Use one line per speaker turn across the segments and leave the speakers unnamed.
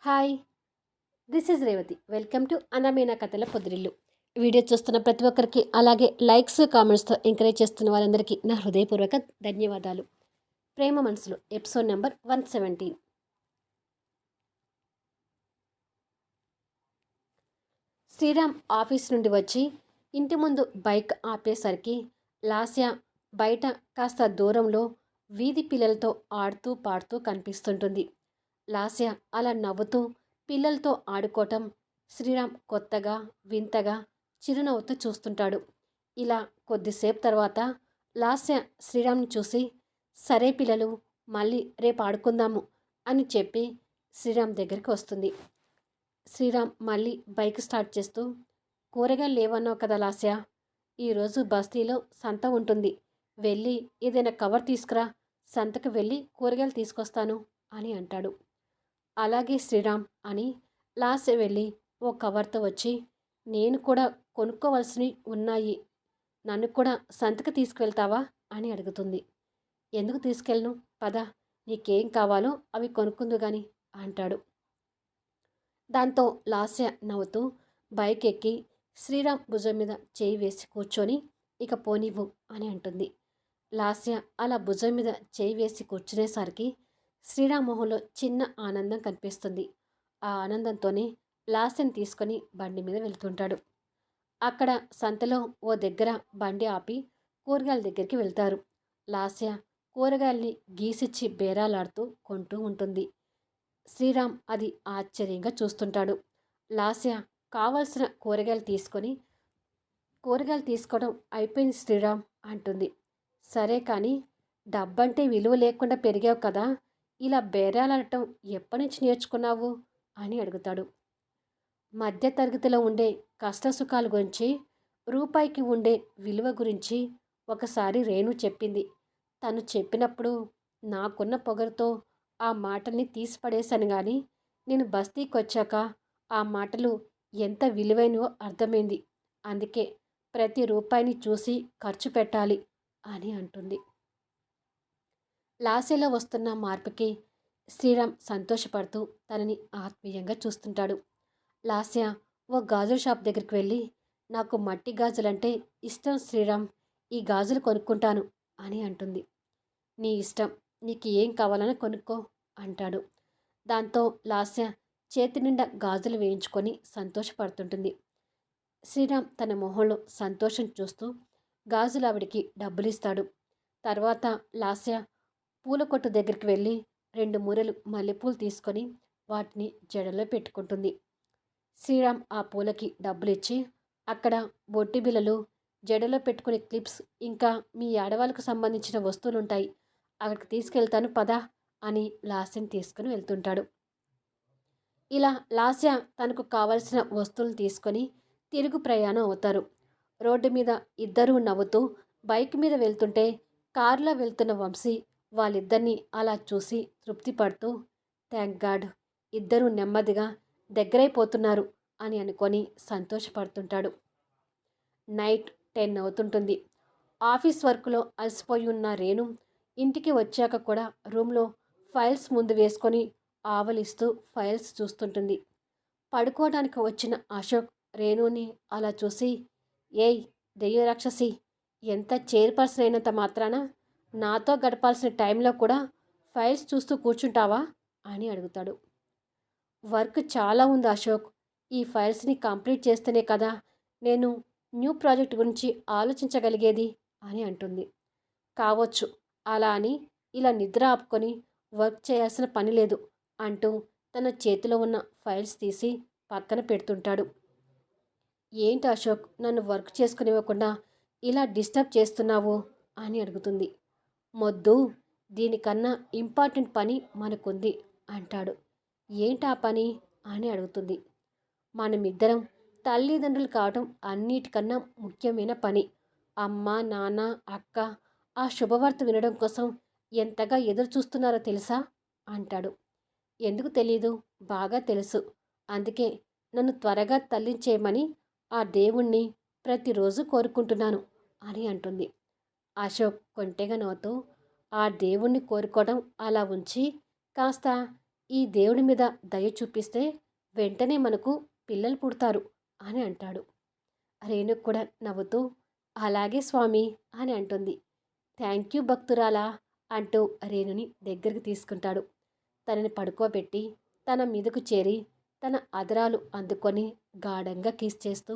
Hi, this is Revathi. Welcome to అన్నమీన కథల పొదిరిల్లు. వీడియో చూస్తున్న ప్రతి ఒక్కరికి, అలాగే లైక్స్ కామెంట్స్తో ఎంకరేజ్ చేస్తున్న వాళ్ళందరికీ నా హృదయపూర్వక ధన్యవాదాలు. ప్రేమ మనసులు ఎపిసోడ్ నెంబర్ 117. శ్రీరామ్ ఆఫీస్ నుండి వచ్చి ఇంటి ముందు బైక్ ఆపేసరికి లాస్య బయట కాస్త దూరంలో వీధి పిల్లలతో ఆడుతూ పాడుతూ కనిపిస్తుంటుంది. లాస్య అలా నవ్వుతూ పిల్లలతో ఆడుకోవటం శ్రీరామ్ కొత్తగా వింతగా చిరునవ్వుతూ చూస్తుంటాడు. ఇలా కొద్దిసేపు తర్వాత లాస్య శ్రీరామ్ని చూసి, సరే పిల్లలు, మళ్ళీ రేపు ఆడుకుందాము అని చెప్పి శ్రీరామ్ దగ్గరికి వస్తుంది. శ్రీరామ్ మళ్ళీ బైక్ స్టార్ట్ చేస్తూ, కూరగాయలు లేవన్నావు కదా లాస్య, ఈరోజు బస్తీలో సంత ఉంటుంది, వెళ్ళి ఏదైనా కవర్ తీసుకురా, సంతకు వెళ్ళి కూరగాయలు తీసుకొస్తాను అని అంటాడు. అలాగే శ్రీరామ్ అని లాస్య వెళ్ళి ఓ కవర్తో వచ్చి, నేను కూడా కొనుక్కోవలసినవి ఉన్నాయి, నన్ను కూడా సంతకు తీసుకువెళ్తావా అని అడుగుతుంది. ఎందుకు తీసుకెళ్ళను, పద, నీకేం కావాలో అవి కొనుక్కుందు గాని అంటాడు. దాంతో లాస్య నవ్వుతూ బైక్ ఎక్కి శ్రీరామ్ భుజం మీద చేయి వేసి కూర్చొని, ఇక పోనివ్వు అని అంటుంది. లాస్య అలా భుజం మీద చేయి వేసి కూర్చునేసరికి శ్రీరామ్ మొహంలో చిన్న ఆనందం కనిపిస్తుంది. ఆ ఆనందంతోనే లాస్యని తీసుకొని బండి మీద వెళ్తుంటాడు. అక్కడ సంతలో ఓ దగ్గర బండి ఆపి కూరగాయల దగ్గరికి వెళ్తారు. లాస్య కూరగాయల్ని గీసిచ్చి బేరాలాడుతూ కొంటూ ఉంటుంది. శ్రీరామ్ అది ఆశ్చర్యంగా చూస్తుంటాడు. లాస్య కావలసిన కూరగాయలు తీసుకోవడం అయిపోయింది శ్రీరామ్ అంటుంది. సరే కానీ డబ్బంటే విలువ లేకుండా పెరిగావు కదా, ఇలా బేరాలాడటం ఎప్పటి నుంచి నేర్చుకున్నావు అని అడుగుతాడు. మధ్య తరగతిలో ఉండే కష్టసుఖాల గురించి, రూపాయికి ఉండే విలువ గురించి ఒకసారి రేణు చెప్పింది. తను చెప్పినప్పుడు నాకున్న పొగరుతో ఆ మాటల్ని తీసిపడేశాను, కానీ నేను బస్తీకి వచ్చాక ఆ మాటలు ఎంత విలువైనవో అర్థమైంది. అందుకే ప్రతి రూపాయిని చూసి ఖర్చు పెట్టాలి అని అంటుంది. లాస్యలో వస్తున్న మార్పుకి శ్రీరామ్ సంతోషపడుతూ తనని ఆత్మీయంగా చూస్తుంటాడు. లాస్య ఓ గాజుల షాప్ దగ్గరికి వెళ్ళి, నాకు మట్టి గాజులంటే ఇష్టం శ్రీరామ్, ఈ గాజులు కొనుక్కుంటాను అని అంటుంది. నీ ఇష్టం, నీకు ఏం కావాలని కొనుక్కో అంటాడు. దాంతో లాస్య చేతి నిండా గాజులు వేయించుకొని సంతోషపడుతుంటుంది. శ్రీరామ్ తన మొహంలో సంతోషం చూస్తూ గాజులు ఆవిడికి డబ్బులిస్తాడు. తర్వాత లాస్య పూల కొట్టు దగ్గరికి వెళ్ళి 2 మూరలు మల్లెపూలు తీసుకొని వాటిని జడలో పెట్టుకుంటుంది. శ్రీరామ్ ఆ పూలకి డబ్బులిచ్చి, అక్కడ బొట్టి బిళ్ళలు, జడలో పెట్టుకునే క్లిప్స్, ఇంకా మీ ఆడవాళ్ళకు సంబంధించిన వస్తువులుంటాయి, అక్కడికి తీసుకెళ్తాను పదా అని లాస్యని తీసుకుని వెళ్తుంటాడు. ఇలా లాస్య తనకు కావలసిన వస్తువులను తీసుకొని తిరుగు ప్రయాణం అవుతారు. రోడ్డు మీద ఇద్దరూ నవ్వుతూ బైక్ మీద వెళ్తుంటే కారులో వెళ్తున్న వంశీ వాళ్ళిద్దరినీ అలా చూసి తృప్తి పడుతూ, థ్యాంక్ గాడ్, ఇద్దరూ నెమ్మదిగా దగ్గరైపోతున్నారు అని అనుకొని సంతోషపడుతుంటాడు. నైట్ 10 అవుతుంటుంది. ఆఫీస్ వర్క్లో అలసిపోయి ఉన్న రేణు ఇంటికి వచ్చాక కూడా రూమ్లో ఫైల్స్ ముందు వేసుకొని ఆవలిస్తూ ఫైల్స్ చూస్తుంటుంది. పడుకోవడానికి వచ్చిన అశోక్ రేణుని అలా చూసి, ఏయ్ దెయ్య రాక్షసి, ఎంత చైర్పర్సన్ అయినంత మాత్రాన నాతో గడపాల్సిన టైంలో కూడా ఫైల్స్ చూస్తూ కూర్చుంటావా అని అడుగుతాడు. వర్క్ చాలా ఉంది అశోక్, ఈ ఫైల్స్ని కంప్లీట్ చేస్తేనే కదా నేను న్యూ ప్రాజెక్ట్ గురించి ఆలోచించగలిగేది అని అంటుంది. కావచ్చు, అలా అని ఇలా నిద్ర ఆపుకొని వర్క్ చేయాల్సిన పని లేదు అంటూ తన చేతిలో ఉన్న ఫైల్స్ తీసి పక్కన పెడుతుంటాడు. ఏంటి అశోక్, నన్ను వర్క్ చేసుకునివ్వకుండా ఇలా డిస్టర్బ్ చేస్తున్నావు అని అడుగుతుంది. మొద్దు, దీనికన్నా ఇంపార్టెంట్ పని మనకుంది అంటాడు. ఏంటా పని అని అడుగుతుంది. మనమిద్దరం తల్లిదండ్రులు కావటం అన్నిటికన్నా ముఖ్యమైన పని. అమ్మ, నాన్న, అక్క ఆ శుభవార్త వినడం కోసం ఎంతగా ఎదురు చూస్తున్నారో తెలుసా అంటాడు. ఎందుకు తెలీదు, బాగా తెలుసు, అందుకే నన్ను త్వరగా తల్లించేయమని ఆ దేవుణ్ణి ప్రతిరోజు కోరుకుంటున్నాను అని అంటుంది. అశోక్ కొంటెగా నవ్వుతూ, ఆ దేవుణ్ణి కోరుకోవడం అలా ఉంచి కాస్త ఈ దేవుడి మీద దయ చూపిస్తే వెంటనే మనకు పిల్లలు పుడతారు అని అంటాడు. రేణు కూడా నవ్వుతూ అలాగే స్వామి అని అంటుంది. థ్యాంక్ యూ భక్తురాలా అంటూ రేణుని దగ్గరికి తీసుకుంటాడు. తనని పడుకోబెట్టి తన మీదకు చేరి తన అదరాలు అందుకొని గాఢంగా కిస్ చేస్తూ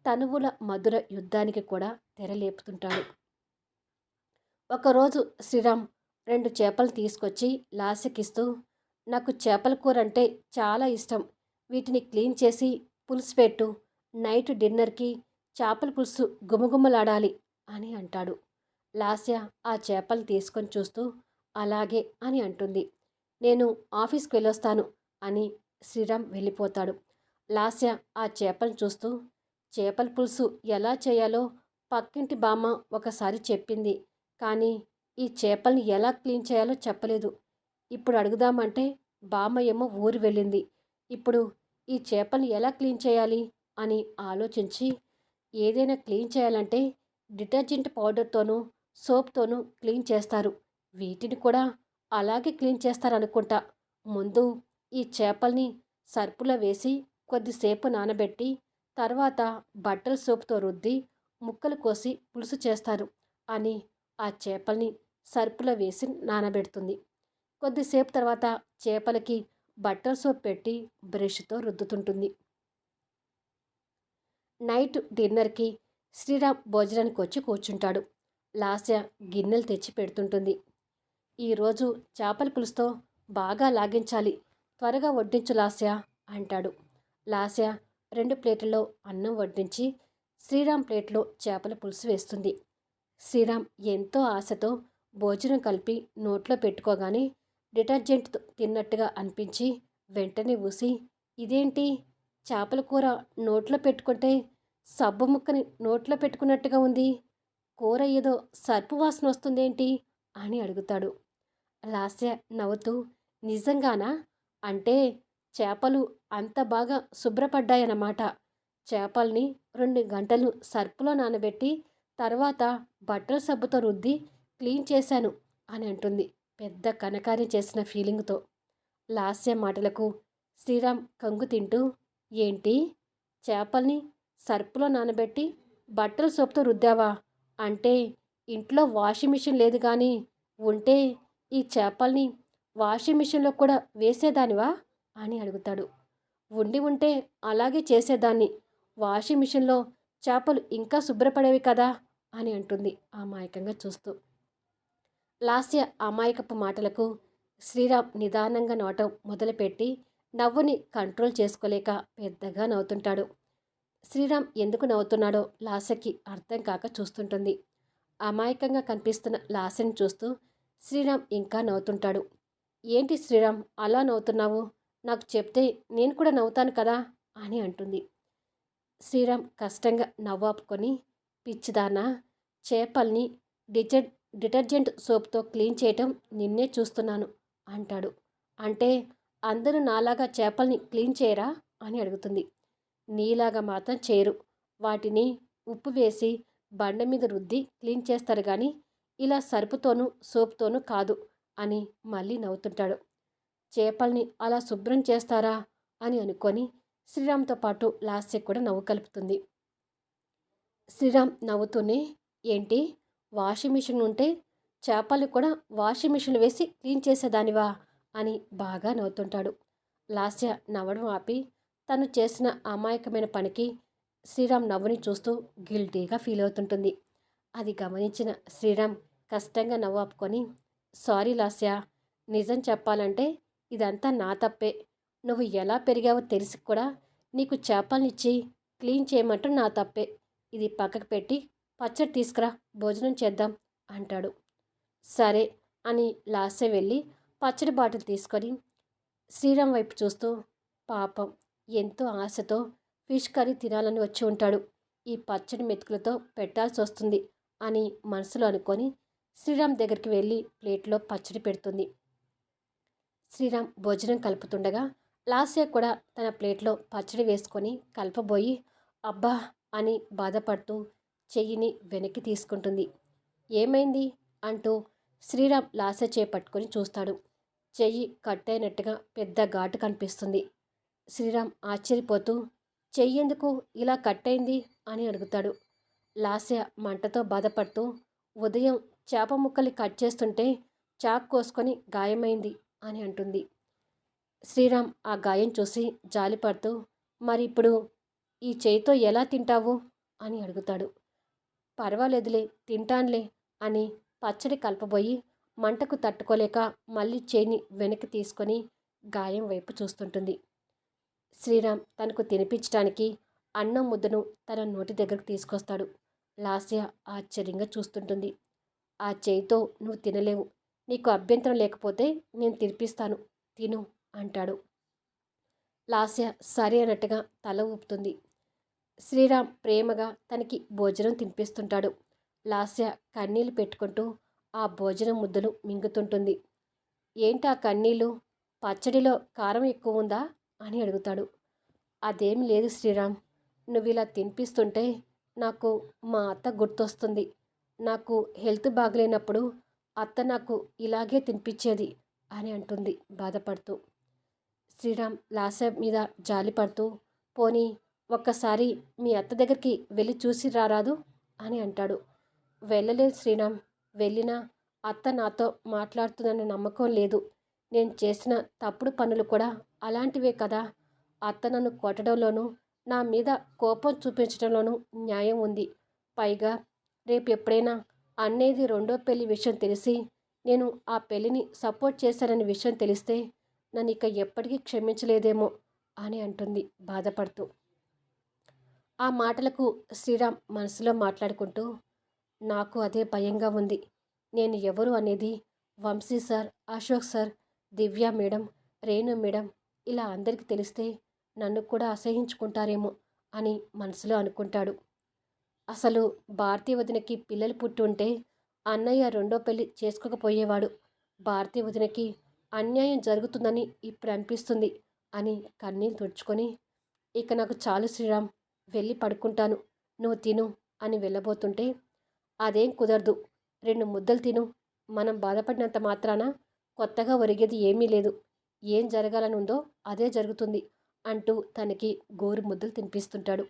తనువుల మధుర యుద్ధానికి కూడా తెరలేపుతుంటాడు. ఒకరోజు శ్రీరామ్ 2 చేపలు తీసుకొచ్చి లాస్యకిస్తూ నాకు చేపల కూర అంటే చాలా ఇష్టం. వీటిని క్లీన్ చేసి పులుసు పెట్టు. నైట్ డిన్నర్కి చేపల పులుసు గుమగుమలాడాలి అని అంటాడు. లాస్య ఆ చేపలు తీసుకొని చూస్తూ అలాగే అని అంటుంది. నేను ఆఫీస్కి వెళ్ళొస్తాను అని శ్రీరామ్ వెళ్ళిపోతాడు. లాస్య ఆ చేపలు చూస్తూ చేపల పులుసు ఎలా చేయాలో పక్కింటి బామ్మ ఒకసారి చెప్పింది, కానీ ఈ చేపల్ని ఎలా క్లీన్ చేయాలో చెప్పలేదు. ఇప్పుడు అడుగుదామంటే బామ్మ ఏమో ఊరు వెళ్ళింది. ఇప్పుడు ఈ చేపల్ని ఎలా క్లీన్ చేయాలి అని ఆలోచించి ఏదైనా క్లీన్ చేయాలంటే డిటర్జెంట్ పౌడర్తోనూ సోప్తోనూ క్లీన్ చేస్తారు. వీటిని కూడా అలాగే క్లీన్ చేస్తారనుకుంటా. ముందు ఈ చేపల్ని సర్పులో వేసి కొద్దిసేపు నానబెట్టి తర్వాత బట్టల సోపుతో రుద్ది ముక్కలు కోసి పులుసు చేస్తారు అని ఆ చేపల్ని సర్పులో వేసి నానబెడుతుంది. కొద్దిసేపు తర్వాత చేపలకి బట్టల సోప్ పెట్టి బ్రష్తో రుద్దుతుంటుంది. నైట్ డిన్నర్కి శ్రీరామ్ భోజనానికి వచ్చి కూర్చుంటాడు. లాస్య గిన్నెలు తెచ్చి పెడుతుంటుంది. ఈరోజు చేపల పులుసుతో బాగా లాగించాలి, త్వరగా వడ్డించు లాస్య అంటాడు. లాస్య 2 ప్లేట్లలో అన్నం వడ్డించి శ్రీరామ్ ప్లేట్లో చేపల పులుసు వేస్తుంది. శ్రీరామ్ ఎంతో ఆశతో భోజనం కలిపి నోట్లో పెట్టుకోగానే డిటర్జెంట్ తిన్నట్టుగా అనిపించి వెంటనే ఊసి ఇదేంటి చేపల కూర నోట్లో పెట్టుకుంటే సబ్బు ముక్కని నోట్లో పెట్టుకున్నట్టుగా ఉంది, కూర ఏదో సర్పు వాసన వస్తుందేంటి అని అడుగుతాడు. లాస్య నవ్వుతూ నిజంగానా? అంటే చేపలు అంత బాగా శుభ్రపడ్డాయన్నమాట. చేపల్ని 2 గంటలు సర్పులో నానబెట్టి తర్వాత బట్టల సబ్బుతో రుద్ది క్లీన్ చేశాను అని అంటుంది పెద్ద కనకార్యం చేసిన ఫీలింగ్తో. లాస్య మాటలకు శ్రీరామ్ కంగు తింటూ ఏంటి చేపల్ని సర్పులో నానబెట్టి బట్టల సోపుతో రుద్దావా? అంటే ఇంట్లో వాషింగ్ మిషన్ లేదు కానీ ఉంటే ఈ చేపల్ని వాషింగ్ మిషన్లో కూడా వేసేదానివా అని అడుగుతాడు. ఉండి ఉంటే అలాగే చేసేదాన్ని. వాషింగ్ మిషన్లో చేపలు ఇంకా శుభ్రపడేవి కదా అని అంటుంది అమాయకంగా చూస్తూ. లాస్య అమాయకపు మాటలకు శ్రీరామ్ నిదానంగా నవ్వటం మొదలుపెట్టి నవ్వుని కంట్రోల్ చేసుకోలేక పెద్దగా నవ్వుతుంటాడు. శ్రీరామ్ ఎందుకు నవ్వుతున్నాడో లాస్యకి అర్థం కాక చూస్తుంటుంది. అమాయకంగా కనిపిస్తున్న లాస్యని చూస్తూ శ్రీరామ్ ఇంకా నవ్వుతుంటాడు. ఏంటి శ్రీరామ్ అలా నవ్వుతున్నావు? నాకు చెప్తే నేను కూడా నవ్వుతాను కదా అని అంటుంది. శ్రీరామ్ కష్టంగా నవ్వాపుకొని పిచ్చిదానా, చేపల్ని డిటర్జెంట్ సోప్తో క్లీన్ చేయటం నిన్నే చూస్తున్నాను అంటాడు. అంటే అందరూ నాలాగా చేపల్ని క్లీన్ చేయరా అని అడుగుతుంది. నీలాగా మాత్రం చేయరు. వాటిని ఉప్పు వేసి బండ మీద రుద్ది క్లీన్ చేస్తారు కానీ ఇలా సరుపుతోనూ సోప్తోనూ కాదు అని మళ్ళీ నవ్వుతుంటాడు. చేపల్ని అలా శుభ్రం చేస్తారా అని అనుకొని శ్రీరామ్తో పాటు లాస్య కూడా నవ్వు కలుపుతుంది. శ్రీరామ్ నవ్వుతూనే ఏంటి వాషింగ్ మిషన్ ఉంటే చేపల్ని కూడా వాషింగ్ మిషన్ వేసి క్లీన్ చేసేదానివా అని బాగా నవ్వుతుంటాడు. లాస్య నవ్వడం ఆపి తను చేసిన అమాయకమైన పనికి శ్రీరామ్ నవ్వుని చూస్తూ గిల్టీగా ఫీల్ అవుతుంటుంది. అది గమనించిన శ్రీరామ్ కష్టంగా నవ్వు ఆపుకొని సారీ లాస్య, నిజం చెప్పాలంటే ఇదంతా నా తప్పే. నువ్వు ఎలా పెరిగావో తెలిసి కూడా నీకు చేపల్నిచ్చి క్లీన్ చేయమంటూ నా తప్పే. ఇది పక్కకు పెట్టి పచ్చడి తీసుకురా, భోజనం చేద్దాం అంటాడు. సరే అని లాస్య వెళ్ళి పచ్చడి బాటిల్ తీసుకొని శ్రీరామ్ వైపు చూస్తూ పాపం ఎంతో ఆశతో ఫిష్ కర్రీ తినాలని వచ్చి ఉంటాడు, ఈ పచ్చడి మెతుకులతో పెట్టాల్సి వస్తుంది అని మనసులో అనుకొని శ్రీరామ్ దగ్గరికి వెళ్ళి ప్లేట్లో పచ్చడి పెడుతుంది. శ్రీరామ్ భోజనం కలుపుతుండగా లాస్య కూడా తన ప్లేట్లో పచ్చడి వేసుకొని కలపబోయి అబ్బా అని బాధపడుతూ చెయ్యిని వెనక్కి తీసుకుంటుంది. ఏమైంది అంటూ శ్రీరామ్ లాస్య చేయి పట్టుకొని చూస్తాడు. చెయ్యి కట్టయినట్టుగా పెద్ద ఘాటు కనిపిస్తుంది. శ్రీరామ్ ఆశ్చర్యపోతూ చెయ్యెందుకు ఇలా కట్టయింది అని అడుగుతాడు. లాస్య మంటతో బాధపడుతూ ఉదయం చేప ముక్కల్ని కట్ చేస్తుంటే చాక్ కోసుకొని గాయమైంది అని అంటుంది. శ్రీరామ్ ఆ గాయం చూసి జాలిపడుతూ మరి ఇప్పుడు ఈ చేయితో ఎలా తింటావు అని అడుగుతాడు. పర్వాలేదులే తింటాన్లే అని పచ్చడి కలపబోయి మంటకు తట్టుకోలేక మళ్ళీ చేయిని వెనక్కి తీసుకొని గాయం వైపు చూస్తుంటుంది. శ్రీరామ్ తనకు తినిపించడానికి అన్నం ముద్దను తన నోటి దగ్గరకు తీసుకొస్తాడు. లాస్య ఆశ్చర్యంగా చూస్తుంటుంది. ఆ చేయితో నువ్వు తినలేవు, నీకు అభ్యంతరం లేకపోతే నేను తినిపిస్తాను, తిను అంటాడు. లాస్య సరే అన్నట్టుగా తల ఊపుతుంది. శ్రీరామ్ ప్రేమగా తనకి భోజనం తినిపిస్తుంటాడు. లాస్య కన్నీళ్లు పెట్టుకుంటూ ఆ భోజనం ముద్దలు మింగుతుంటుంది. ఏంటా కన్నీళ్ళు, పచ్చడిలో కారం ఎక్కువ ఉందా అని అడుగుతాడు. అదేం లేదు శ్రీరామ్, నువ్వు ఇలా తినిపిస్తుంటే నాకు మా అత్త గుర్తొస్తుంది. నాకు హెల్త్ బాగలేనప్పుడు అత్త నాకు ఇలాగే తినిపించేది అని అంటుంది బాధపడుతూ. శ్రీరామ్ లాస్య మీద జాలిపడుతూ పోనీ ఒక్కసారి మీ అత్త దగ్గరికి వెళ్ళి చూసి రారాదు అని అంటాడు. వెళ్ళలేదు శ్రీరామ్, వెళ్ళినా అత్త నాతో మాట్లాడుతుందన్న నమ్మకం లేదు. నేను చేసిన తప్పుడు పనులు కూడా అలాంటివే కదా. అత్త నన్ను కొట్టడంలోనూ నా మీద కోపం చూపించడంలోనూ న్యాయం ఉంది. పైగా రేపు ఎప్పుడైనా అన్నయ్యది రెండో పెళ్లి విషయం తెలిసి నేను ఆ పెళ్లిని సపోర్ట్ చేశాననే విషయం తెలిస్తే నన్ను ఇక ఎప్పటికీ క్షమించలేదేమో అని అంటుంది బాధపడుతూ. ఆ మాటలకు శ్రీరామ్ మనసులో మాట్లాడుకుంటూ నాకు అదే భయంగా ఉంది. నేను ఎవరు అనేది వంశీ సార్, అశోక్ సార్, దివ్య మేడం, రేణు మేడం ఇలా అందరికీ తెలిస్తే నన్ను కూడా అసహించుకుంటారేమో అని మనసులో అనుకుంటాడు. అసలు భారతీ వదినకి పిల్లలు పుట్టి ఉంటే అన్నయ్య రెండో పెళ్లి చేసుకోకపోయేవాడు. భారతీ వదినకి అన్యాయం జరుగుతుందని ఇప్పుడు అనిపిస్తుంది అని కన్నీళ్ళు తుడుచుకొని ఇక నాకు చాలు శ్రీరామ్, వెళ్ళి పడుకుంటాను, నువ్వు తిను అని వెళ్ళబోతుంటే అదేం కుదరదు, 2 ముద్దలు తిను, మనం బాధపడినంత మాత్రాన కొత్తగా ఒరిగేది ఏమీ లేదు, ఏం జరగాలని ఉందో అదే జరుగుతుంది అంటూ తనకి గోరు ముద్దలు తినిపిస్తుంటాడు.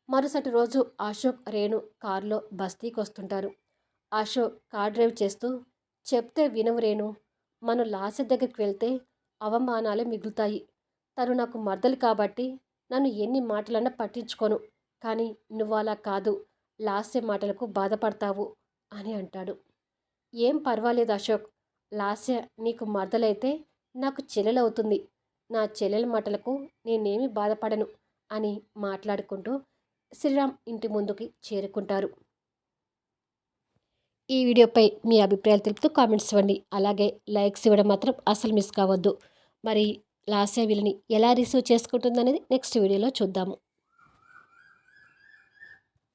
మరుసటి రోజు అశోక్ రేణు కారులో బస్తీకి వస్తుంటారు. అశోక్ కార్ డ్రైవ్ చేస్తూ చెప్తే వినవు రేణు, మనం లాస్య దగ్గరికి వెళ్తే అవమానాలే మిగులుతాయి. తను నాకు మర్దలు కాబట్టి నన్ను ఎన్ని మాటలన్నా పట్టించుకోను, కానీ నువ్వు అలా కాదు, లాస్య మాటలకు బాధపడతావు అని అంటాడు. ఏం పర్వాలేదు అశోక్, లాస్య నీకు మర్దలైతే నాకు చెల్లెలవుతుంది, నా చెల్లెల మాటలకు నేనేమీ బాధపడను అని మాట్లాడుకుంటూ శ్రీరామ్ ఇంటి ముందుకి చేరుకుంటారు. ఈ వీడియోపై మీ అభిప్రాయాలు తెలుపుతూ కామెంట్స్ ఇవ్వండి. అలాగే లైక్స్ ఇవ్వడం మాత్రం అసలు మిస్ కావద్దు. మరి లాస్య వీళ్ళని ఎలా రిసీవ్ చేసుకుంటుందనేది నెక్స్ట్ వీడియోలో చూద్దాము.